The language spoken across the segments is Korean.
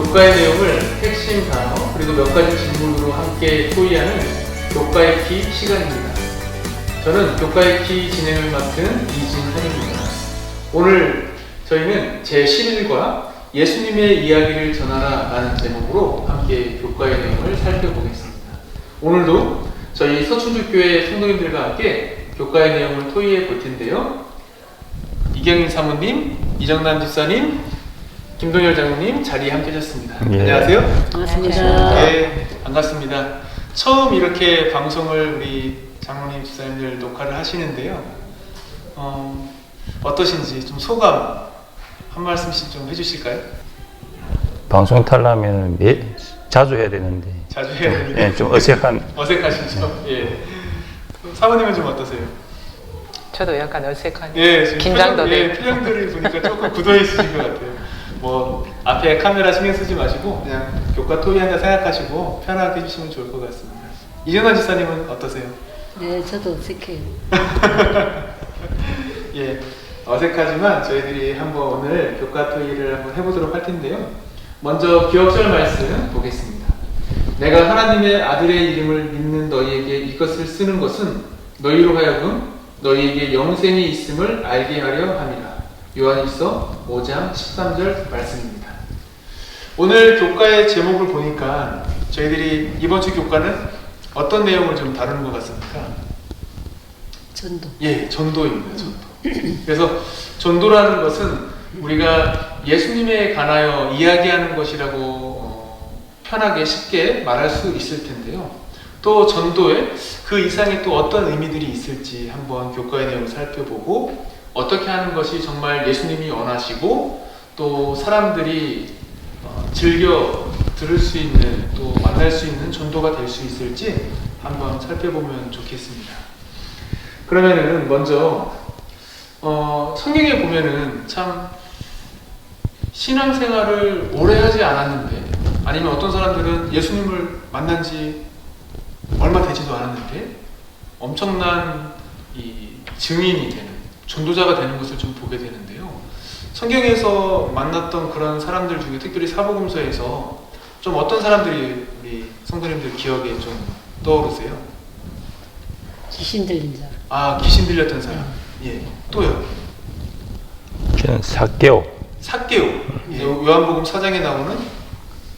교과의 내용을 핵심 단어 그리고 몇 가지 질문으로 함께 토의하는 교과의 키 시간입니다. 저는 교과의 키 진행을 맡은 이진현입니다. 오늘 저희는 제11과 예수님의 이야기를 전하라 라는 제목으로 함께 교과의 내용을 살펴보겠습니다. 오늘도 저희 서춘주교회 성도님들과 함께 교과의 내용을 토의해 볼 텐데요. 이경인 사모님, 이정남 집사님, 김동열 장로님 자리에 함께 하셨습니다. 예. 안녕하세요. 반갑습니다. 네, 반갑습니다. 처음 이렇게 방송을 우리 장로님 집사님들 녹화를 하시는데요. 어떠신지 좀 소감 한 말씀씩 좀 해주실까요? 방송 타려면 자주 해야 되는데 자주 해야 되는데 예, 좀 어색하시죠? 예. 사모님은 좀 어떠세요? 저도 약간 어색한 예, 지금 긴장도 되고. 표정들을 보니까 조금 굳어있으신 것 같아요. 뭐 앞에 카메라 신경 쓰지 마시고 그냥 교과 토의한다 생각하시고 편하게 해주시면 좋을 것 같습니다. 이정환 집사님은 어떠세요? 네, 저도 어색해요. 예, 어색하지만 저희들이 한번 오늘 교과 토의를 한번 해보도록 할 텐데요. 먼저 기억절 말씀 보겠습니다. 내가 하나님의 아들의 이름을 믿는 너희에게 이것을 쓰는 것은 너희로 하여금 너희에게 영생이 있음을 알게 하려 함이라. 요한일서 5장 13절 말씀입니다. 오늘 교과의 제목을 보니까 저희들이 이번 주 교과는 어떤 내용을 좀 다루는 것 같습니까? 전도. 예, 전도입니다. 전도. 그래서 전도라는 것은 우리가 예수님에 관하여 이야기하는 것이라고 편하게 쉽게 말할 수 있을 텐데요. 또 전도에 그 이상의 또 어떤 의미들이 있을지 한번 교과의 내용을 살펴보고 어떻게 하는 것이 정말 예수님이 원하시고 또 사람들이 즐겨 들을 수 있는 또 만날 수 있는 전도가 될 수 있을지 한번 살펴보면 좋겠습니다. 그러면은 먼저 성경에 보면은 참 신앙생활을 오래 하지 않았는데 아니면 어떤 사람들은 예수님을 만난 지 얼마 되지도 않았는데 엄청난 이 증인이 되는 전도자가 되는 것을 좀 보게 되는데요. 성경에서 만났던 그런 사람들 중에 특별히 사복음서에서 좀 어떤 사람들이 우리 성도님들 기억에 좀 떠오르세요? 귀신 들린 사람. 아, 귀신 들렸던 사람. 예. 또요? 저는 삭개오. 삭개오. 예, 요한복음 4장에 나오는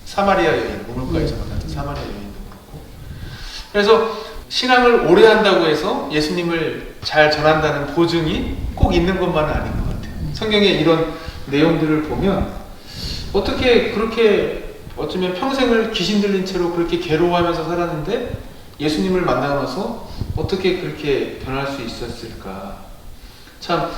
사마리아 여인, 우물가에서 만났던 사마리아 여인도 그렇고. 그래서 신앙을 오래 한다고 해서 예수님을 잘 전한다는 보증이 꼭 있는 것만은 아닌 것 같아요. 성경에 이런 내용들을 보면 어떻게 그렇게 어쩌면 평생을 귀신 들린 채로 그렇게 괴로워하면서 살았는데 예수님을 만나고 나서 어떻게 그렇게 변할 수 있었을까? 참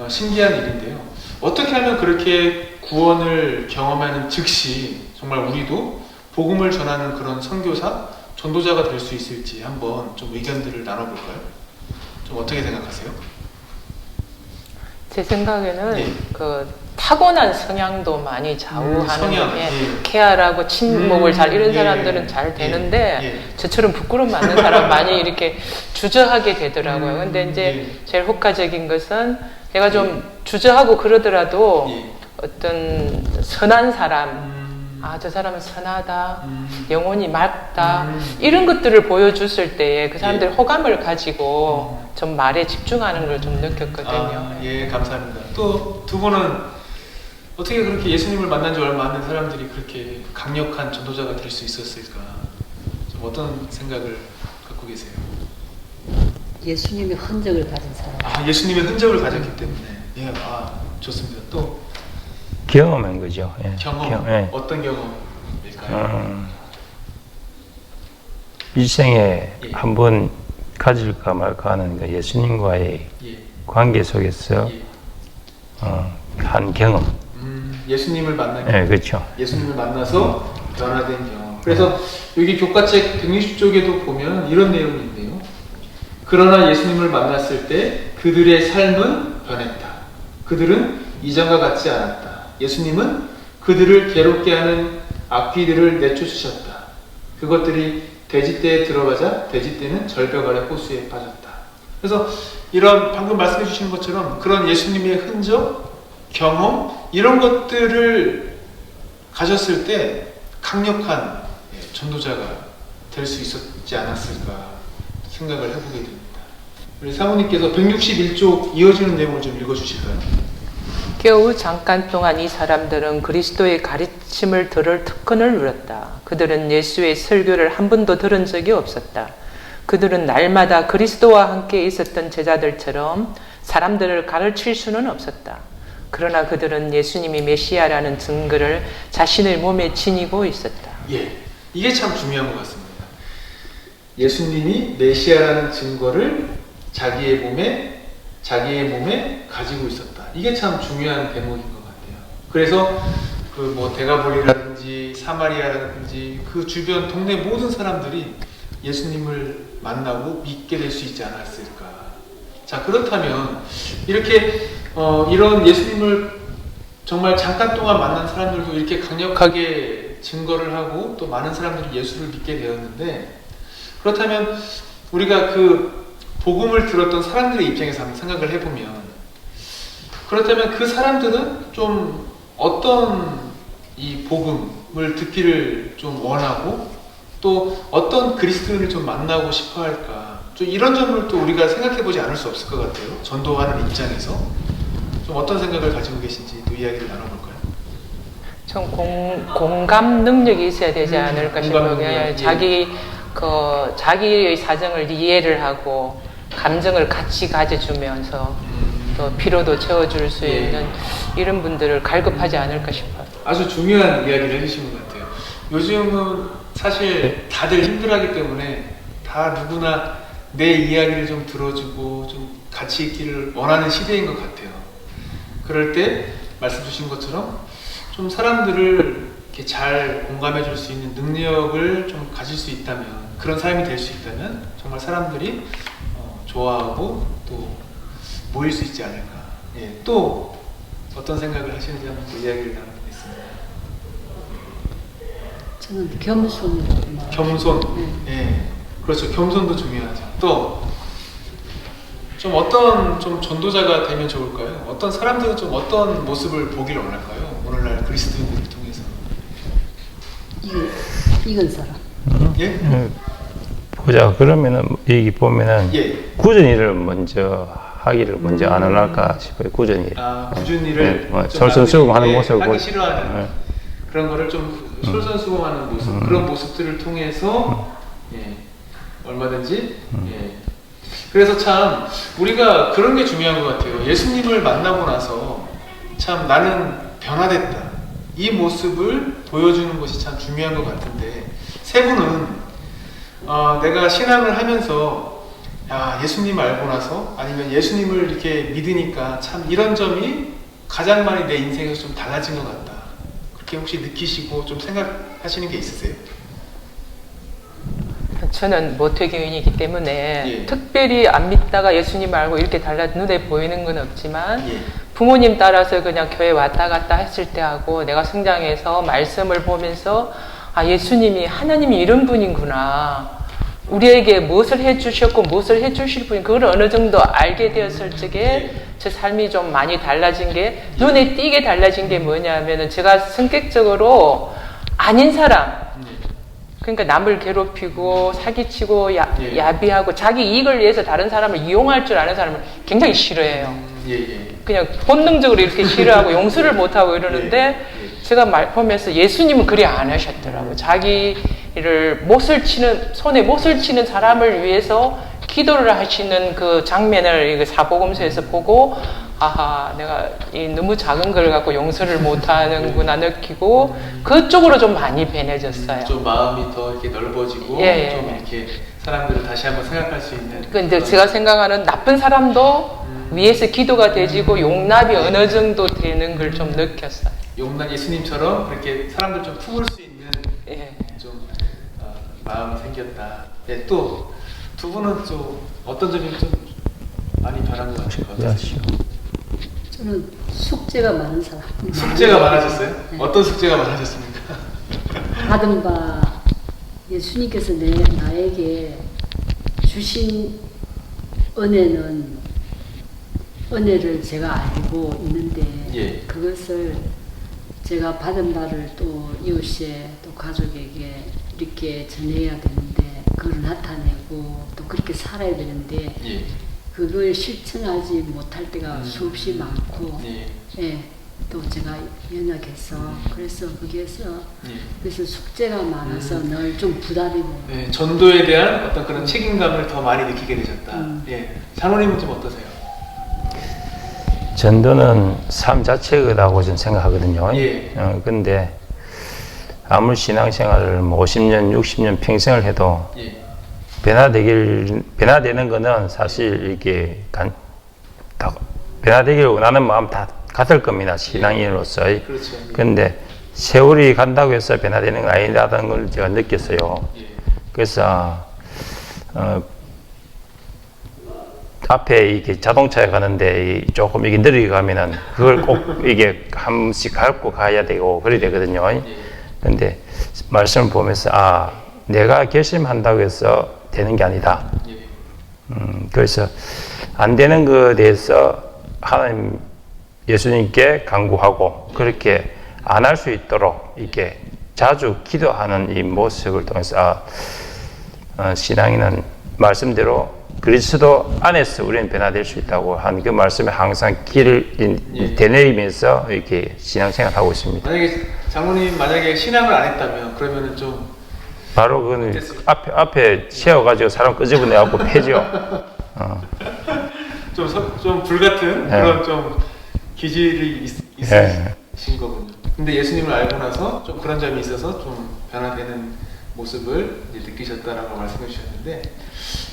신기한 일인데요. 어떻게 하면 그렇게 구원을 경험하는 즉시 정말 우리도 복음을 전하는 그런 선교사, 전도자가 될 수 있을지 한번 좀 의견들을 나눠볼까요? 좀 어떻게 생각하세요? 제 생각에는 예. 그 타고난 성향도 많이 좌우하는 성향, 예. 예. 케어하고 침묵을 잘 이런 예. 사람들은 잘 되는데 예. 저처럼 부끄럼 많은 사람 많이 이렇게 주저하게 되더라고요. 근데 이제 예. 제일 효과적인 것은 내가 좀 주저하고 그러더라도 예. 어떤 선한 사람 아, 저 사람은 선하다, 영혼이 맑다, 이런 것들을 보여줬을 때에 그 사람들이 예. 호감을 가지고 좀 말에 집중하는 걸 좀 느꼈거든요. 아, 예, 감사합니다. 또 두 분은 어떻게 그렇게 예수님을 만난 지 얼마 안 된 사람들이 그렇게 강력한 전도자가 될 수 있었을까? 좀 어떤 생각을 갖고 계세요? 예수님의 흔적을 가진 사람. 아, 예수님의 흔적을 가졌기 때문에. 예, 아, 좋습니다. 또 경험한 거죠. 예. 경험, 예. 어떤 경험일까요? 일생에 예. 한 번 가질까 말까 하는 그 예수님과의 예, 관계 속에서 예. 한 경험. 예수님을 만난 예, 그렇죠. 예수님을 만나서 변화된 경험. 그래서 여기 교과책 160쪽에도 보면 이런 내용이 있네요. 그러나 예수님을 만났을 때 그들의 삶은 변했다. 그들은 이전과 같지 않았다. 예수님은 그들을 괴롭게 하는 악귀들을 내쫓으셨다. 그것들이 돼지떼에 들어가자 돼지떼는 절벽 아래 호수에 빠졌다. 그래서 이런 방금 말씀해 주신 것처럼 그런 예수님의 흔적, 경험 이런 것들을 가졌을 때 강력한 전도자가 될 수 있었지 않았을까 생각을 해보게 됩니다. 우리 사모님께서 161쪽 이어지는 내용을 좀 읽어주실까요? 겨우 잠깐 동안 이 사람들은 그리스도의 가르침을 들을 특권을 누렸다. 그들은 예수의 설교를 한 번도 들은 적이 없었다. 그들은 날마다 그리스도와 함께 있었던 제자들처럼 사람들을 가르칠 수는 없었다. 그러나 그들은 예수님이 메시아라는 증거를 자신의 몸에 지니고 있었다. 예, 이게 참 중요한 것 같습니다. 예수님이 메시아라는 증거를 자기의 몸에 가지고 있었다. 이게 참 중요한 대목인 것 같아요. 그래서 그 뭐 데가볼리라든지 사마리아라든지 그 주변 동네 모든 사람들이 예수님을 만나고 믿게 될 수 있지 않았을까. 자, 그렇다면 이렇게 이런 예수님을 정말 잠깐 동안 만난 사람들도 이렇게 강력하게 증거를 하고 또 많은 사람들이 예수를 믿게 되었는데, 그렇다면 우리가 그 복음을 들었던 사람들의 입장에서 한번 생각을 해보면, 그렇다면 그 사람들은 좀 어떤 이 복음을 듣기를 좀 원하고 또 어떤 그리스도인을 좀 만나고 싶어 할까, 좀 이런 점을 또 우리가 생각해 보지 않을 수 없을 것 같아요. 전도하는 입장에서 좀 어떤 생각을 가지고 계신지 또 이야기를 나눠볼까요? 좀 공감 능력이 있어야 되지 않을까 싶어요. 능력, 자기의 사정을 이해를 하고 감정을 같이 가져주면서 또 피로도 채워줄 수 있는 이런 분들을 갈급하지 않을까 싶어요. 아주 중요한 이야기를 해주신 것 같아요. 요즘은 사실 다들 힘들어하기 때문에 다 누구나 내 이야기를 좀 들어주고 좀 같이 있기를 원하는 시대인 것 같아요. 그럴 때 말씀 주신 것처럼 좀 사람들을 이렇게 잘 공감해 줄 수 있는 능력을 좀 가질 수 있다면, 그런 삶이 될 수 있다면 정말 사람들이 좋아하고 또 모일 수 있지 않을까. 예, 또 어떤 생각을 하시는지 한번 또 이야기를 나눠보겠습니다. 저는 겸손이라고. 겸손. 예, 그렇죠. 겸손도 중요하죠. 또 좀 어떤 좀 전도자가 되면 좋을까요? 어떤 사람들은 좀 어떤 모습을 보기를 원할까요? 오늘날 그리스도인들을 통해서. 이건 사람. 예? 보자. 그러면은 여기 보면은 예. 굳은 일을 먼저 하기를 먼저 안 할까 싶어요. 굳은 일. 아, 굳은 일을 좀 솔선수범하는 남들이, 모습을 하기 싫어하는 네. 그런 거를 좀 솔선수범하는 모습, 그런 모습들을 통해서 얼마든지 그래서 참 우리가 그런 게 중요한 것 같아요. 예수님을 만나고 나서 참 나는 변화됐다, 이 모습을 보여주는 것이 참 중요한 것 같은데, 세 분은 내가 신앙을 하면서 예수님 알고 나서 아니면 예수님을 이렇게 믿으니까 참 이런 점이 가장 많이 내 인생에서 좀 달라진 것 같다, 그렇게 혹시 느끼시고 좀 생각하시는 게 있으세요? 저는 모태교인이기 때문에 특별히 안 믿다가 예수님 알고 이렇게 눈에 보이는 건 없지만 부모님 따라서 그냥 교회 왔다 갔다 했을 때하고 내가 성장해서 말씀을 보면서 예수님이, 하나님이 이런 분이구나, 우리에게 무엇을 해주셨고 무엇을 해주실 분이, 그걸 어느 정도 알게 되었을 적에 제 삶이 좀 많이 달라진 게, 눈에 띄게 달라진 게 뭐냐면은, 제가 성격적으로 아닌 사람, 그러니까 남을 괴롭히고 사기치고 야비하고 자기 이익을 위해서 다른 사람을 이용할 줄 아는 사람을 굉장히 싫어해요. 그냥 본능적으로 이렇게 싫어하고 용서를 못하고 이러는데, 제가 보면서 예수님은 그리 안 하셨더라고요. 자기를 손에 못을 치는 사람을 위해서 기도를 하시는 그 장면을 사복음서에서 보고, 내가 너무 작은 걸 갖고 용서를 못하는구나 느끼고 그쪽으로 좀 많이 변해졌어요. 좀 마음이 더 이렇게 넓어지고 좀 이렇게 사람들을 다시 한번 생각할 수 있는. 근데 제가 생각하는 나쁜 사람도 위에서 기도가 되지고 용납이 어느 정도 되는 걸 좀 느꼈어요. 용납, 예수님처럼 그렇게 사람들 좀 품을 수 있는 좀 마음이 생겼다. 또 두 분은 또 어떤 점이 좀 많이 변한 것 같아요? 저는 숙제가 많은 사람. 숙제가 많아졌어요? 어떤 숙제가 많아졌습니까? 받은 바 예수님께서 나에게 주신 은혜를 제가 알고 있는데 그것을 제가 받은 바를 또 이웃에 또 가족에게 이렇게 전해야 되는데 그걸 나타내고 또 그렇게 살아야 되는데 예. 그걸 실천하지 못할 때가 수없이 많고 예. 예, 또 제가 연약해서 그래서 거기에서 예. 그래서 숙제가 많아서 늘 좀 부담이 돼요. 네, 전도에 대한 어떤 그런 책임감을 더 많이 느끼게 되셨다. 예. 장로님은 좀 어떠세요? 전도는 삶 자체라고 저는 생각하거든요. 예. 근데 아무리 신앙생활을 뭐 50년, 60년 평생을 해도 예. 변화되는 거는 사실 이게 변화되기를 원하는 마음 다 같을 겁니다. 신앙인으로서. 그렇죠. 근데 세월이 간다고 해서 변화되는 건 아니라는 걸 제가 느꼈어요. 예. 그래서 앞에 이게 자동차에 가는데 조금 이게 느리게 가면은 그걸 꼭 이게 한 번씩 밟고 가야 되고 그래야 되거든요. 예. 근데 말씀을 보면서 내가 결심한다고 해서 되는 게 아니다. 예. 그래서 안 되는 것에 대해서 하나님 예수님께 간구하고 그렇게 안 할 수 있도록 이렇게 자주 기도하는 이 모습을 통해서 신앙인은 말씀대로 그리스도 안에서 우리는 변화될 수 있다고 한 그 말씀에 항상 길을 되뇌이면서 이렇게 신앙생활 하고 있습니다. 만약에 장로님 만약에 신앙을 안 했다면 그러면은 좀 바로 그 앞에 세워가지고 사람 끄집어내갖고 패죠. 좀 불같은 그런 좀 기질이 있으신 거군요. 근데 예수님을 알고 나서 좀 그런 점이 있어서 좀 변화되는 모습을 이제 느끼셨다라고 말씀해 주셨는데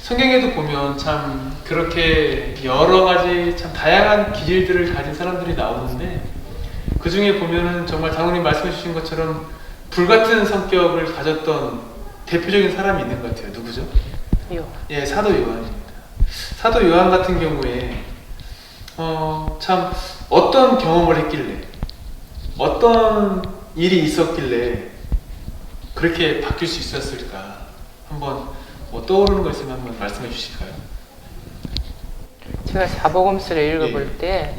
성경에도 보면 참 그렇게 여러 가지 참 다양한 기질들을 가진 사람들이 나오는데 그 중에 보면은 정말 장로님 말씀해 주신 것처럼 불같은 성격을 가졌던 대표적인 사람이 있는 것 같아요. 누구죠? 예, 사도 요한입니다. 사도 요한 같은 경우에 참 어떤 경험을 했길래 어떤 일이 있었길래 그렇게 바뀔 수 있었을까? 한번 뭐 떠오르는 거 있으면 한번 말씀해 주실까요? 제가 사복음서를 읽어볼 때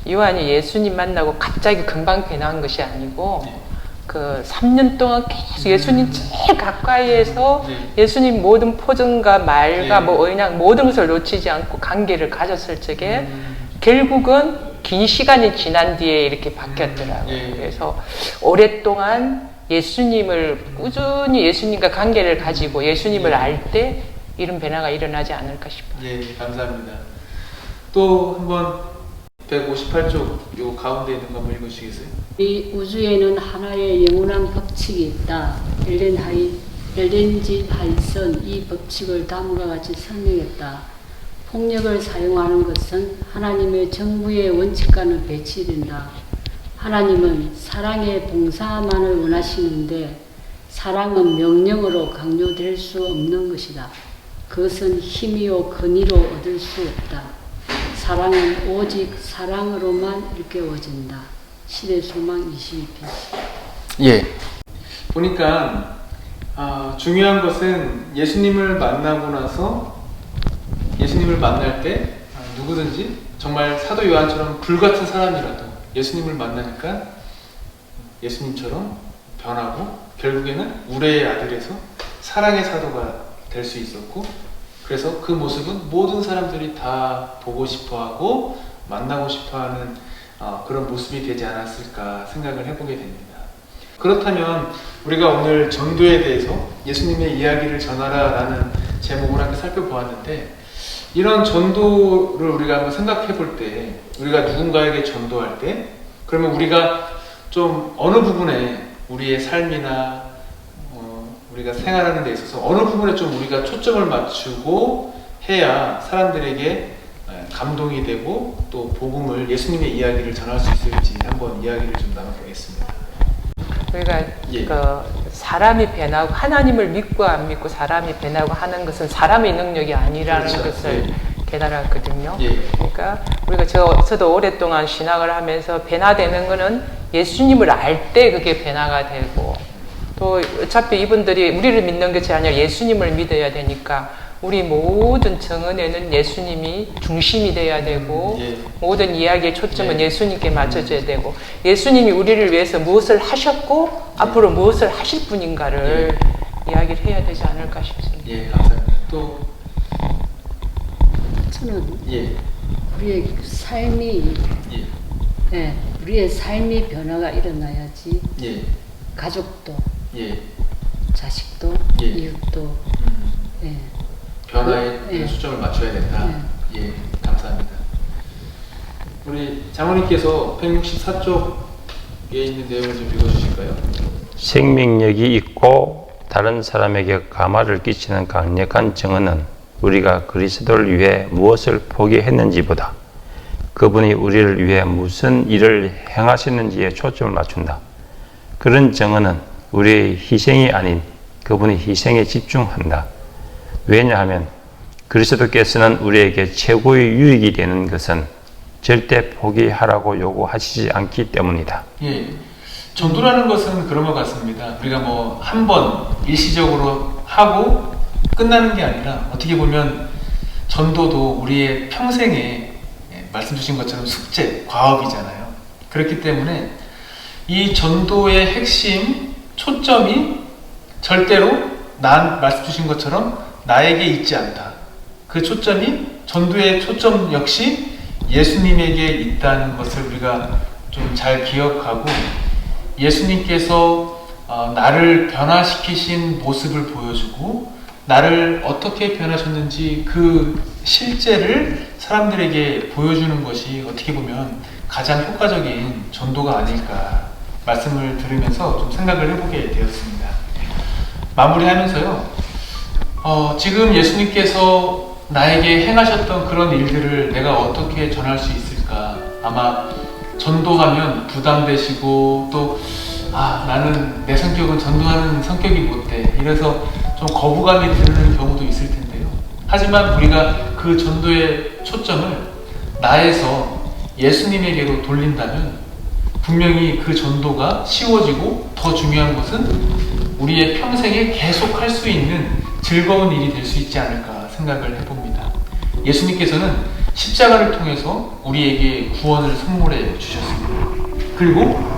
요한이 예수님 만나고 갑자기 금방 변한 것이 아니고 그 3년 동안 계속 예수님 제일 가까이에서 예수님 모든 포정과 말과 뭐 그냥 모든 것을 놓치지 않고 관계를 가졌을 적에 결국은 긴 시간이 지난 뒤에 이렇게 바뀌었더라고요. 그래서 오랫동안 예수님을 꾸준히 예수님과 관계를 가지고 예수님을 알 때 이런 변화가 일어나지 않을까 싶어요. 예, 감사합니다. 또 한번 158쪽 요 가운데 있는 거 한번 읽어주시겠어요? 이 우주에는 하나의 영원한 법칙이 있다. 엘렌 G. 하이슨 이 법칙을 다음과 같이 설명했다. 폭력을 사용하는 것은 하나님의 정부의 원칙과는 배치된다. 하나님은 사랑의 봉사만을 원하시는데 사랑은 명령으로 강요될 수 없는 것이다. 그것은 힘이요 권위로 얻을 수 없다. 사랑은 오직 사랑으로만 일깨워진다. 시대소망 22페이지. 예. 보니까 중요한 것은 예수님을 만나고 나서 예수님을 만날 때 누구든지 정말 사도 요한처럼 불같은 사람이라도 예수님을 만나니까 예수님처럼 변하고 결국에는 우레의 아들에서 사랑의 사도가 될 수 있었고 그래서 그 모습은 모든 사람들이 다 보고 싶어하고 만나고 싶어하는 그런 모습이 되지 않았을까 생각을 해보게 됩니다. 그렇다면 우리가 오늘 전도에 대해서 예수님의 이야기를 전하라라는 제목을 함께 살펴보았는데 이런 전도를 우리가 한번 생각해 볼 때 우리가 누군가에게 전도할 때 그러면 우리가 좀 어느 부분에 우리의 삶이나 우리가 생활하는 데 있어서 어느 부분에 좀 우리가 초점을 맞추고 해야 사람들에게 감동이 되고 또 복음을 예수님의 이야기를 전할 수 있을지 한번 이야기를 좀 나눠보겠습니다. 우리가 그 사람이 변하고 하나님을 믿고 안 믿고 사람이 변하고 하는 것은 사람의 능력이 아니라는 것을 깨달았거든요. 그러니까 우리가 저도 오랫동안 신학을 하면서 변화되는 것은 예수님을 알 때 그게 변화가 되고 또 어차피 이분들이 우리를 믿는 것이 아니라 예수님을 믿어야 되니까 우리 모든 정언에는 예수님이 중심이 돼야 되고 예. 모든 이야기의 초점은 예. 예수님께 맞춰져야 되고 예수님이 우리를 위해서 무엇을 하셨고 앞으로 무엇을 하실 분인가를 이야기를 해야 되지 않을까 싶습니다. 예, 감사합니다. 또 저는 예, 우리의 삶이 예, 예, 우리의 삶의 변화가 일어나야지 예, 가족도 예, 자식도 예. 이웃도 예. 변화에 예. 초점을 맞춰야 된다. 예, 감사합니다. 우리 장모님께서 164쪽에 있는 내용을 좀 읽어주실까요? 생명력이 있고 다른 사람에게 감화를 끼치는 강력한 정언은 우리가 그리스도를 위해 무엇을 포기했는지보다 그분이 우리를 위해 무슨 일을 행하셨는지에 초점을 맞춘다. 그런 정언은 우리의 희생이 아닌 그분의 희생에 집중한다. 왜냐하면 그리스도께서는 우리에게 최고의 유익이 되는 것은 절대 포기하라고 요구하시지 않기 때문이다. 예, 전도라는 것은 그런 것 같습니다. 우리가 뭐 한 번 일시적으로 하고 끝나는 게 아니라 어떻게 보면 전도도 우리의 평생에 말씀 주신 것처럼 숙제, 과업이잖아요. 그렇기 때문에 이 전도의 핵심, 초점이 절대로 말씀 주신 것처럼 나에게 있지 않다. 그 초점이 전도의 초점 역시 예수님에게 있다는 것을 우리가 좀 잘 기억하고 예수님께서 나를 변화시키신 모습을 보여주고 나를 어떻게 변하셨는지 그 실제를 사람들에게 보여주는 것이 어떻게 보면 가장 효과적인 전도가 아닐까 말씀을 들으면서 좀 생각을 해보게 되었습니다. 마무리하면서요. 지금 예수님께서 나에게 행하셨던 그런 일들을 내가 어떻게 전할 수 있을까? 아마 전도하면 부담되시고 또 나는 내 성격은 전도하는 성격이 못돼. 이래서 좀 거부감이 드는 경우도 있을 텐데요. 하지만 우리가 그 전도의 초점을 나에서 예수님에게로 돌린다면 분명히 그 전도가 쉬워지고 더 중요한 것은 우리의 평생에 계속 할 수 있는 즐거운 일이 될 수 있지 않을까 생각을 해봅니다. 예수님께서는 십자가를 통해서 우리에게 구원을 선물해 주셨습니다. 그리고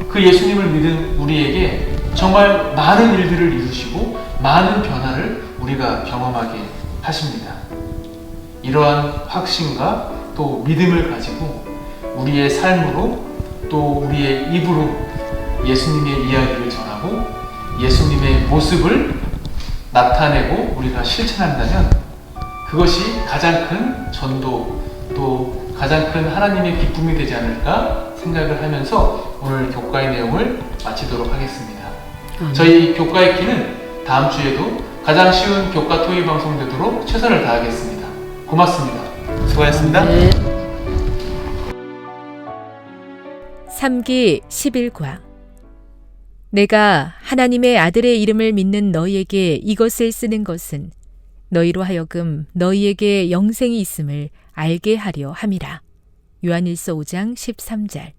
그 예수님을 믿은 우리에게 정말 많은 일들을 이루시고 많은 변화를 우리가 경험하게 하십니다. 이러한 확신과 또 믿음을 가지고 우리의 삶으로 또 우리의 입으로 예수님의 이야기를 전하고 예수님의 모습을 나타내고 우리가 실천한다면 그것이 가장 큰 전도 또 가장 큰 하나님의 기쁨이 되지 않을까 생각을 하면서 오늘 교과의 내용을 마치도록 하겠습니다. 저희 교과의 키는 다음 주에도 가장 쉬운 교과 토의 방송 되도록 최선을 다하겠습니다. 고맙습니다. 수고하셨습니다. 네. 3기 11과 내가 하나님의 아들의 이름을 믿는 너희에게 이것을 쓰는 것은 너희로 하여금 너희에게 영생이 있음을 알게 하려 함이라. 요한일서 5장 13절.